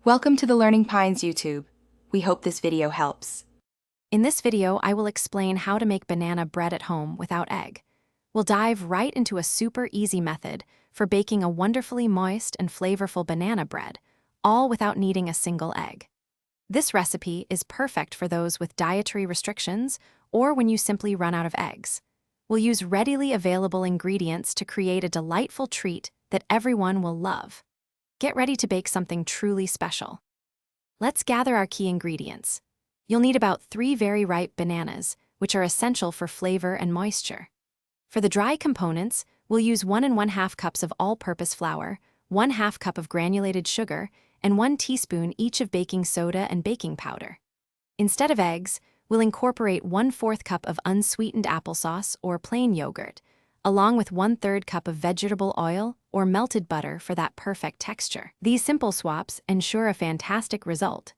Welcome to the Learning Pines YouTube. We hope this video helps. In this video, I will explain how to make banana bread at home without egg. We'll dive right into a super easy method for baking a wonderfully moist and flavorful banana bread, all without needing a single egg. This recipe is perfect for those with dietary restrictions or when you simply run out of eggs. We'll use readily available ingredients to create a delightful treat that everyone will love. Get ready to bake something truly special. Let's gather our key ingredients. You'll need about 3 very ripe bananas, which are essential for flavor and moisture. For the dry components, we'll use 1 1/2 cups of all-purpose flour, 1/2 cup of granulated sugar, and 1 teaspoon each of baking soda and baking powder. Instead of eggs, we'll incorporate 1/4 cup of unsweetened applesauce or plain yogurt, along with 1/3 cup of vegetable oil or melted butter for that perfect texture. These simple swaps ensure a fantastic result.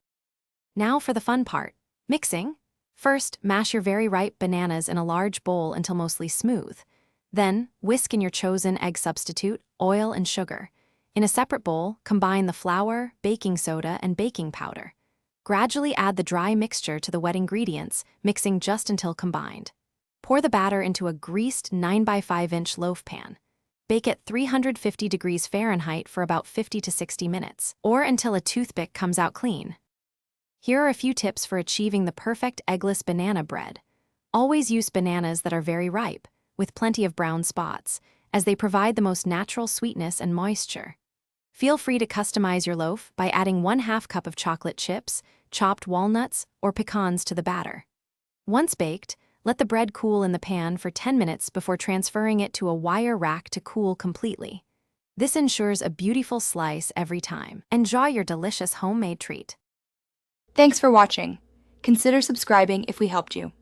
Now for the fun part, mixing. First, mash your very ripe bananas in a large bowl until mostly smooth. Then, whisk in your chosen egg substitute, oil, and sugar. In a separate bowl, combine the flour, baking soda, and baking powder. Gradually add the dry mixture to the wet ingredients, mixing just until combined. Pour the batter into a greased 9 by 5 inch loaf pan. Bake at 350 degrees Fahrenheit for about 50 to 60 minutes, or until a toothpick comes out clean. Here are a few tips for achieving the perfect eggless banana bread. Always use bananas that are very ripe, with plenty of brown spots, as they provide the most natural sweetness and moisture. Feel free to customize your loaf by adding 1/2 cup of chocolate chips, chopped walnuts, or pecans to the batter. Once baked, let the bread cool in the pan for 10 minutes before transferring it to a wire rack to cool completely. This ensures a beautiful slice every time. Enjoy your delicious homemade treat. Thanks for watching. Consider subscribing if we helped you.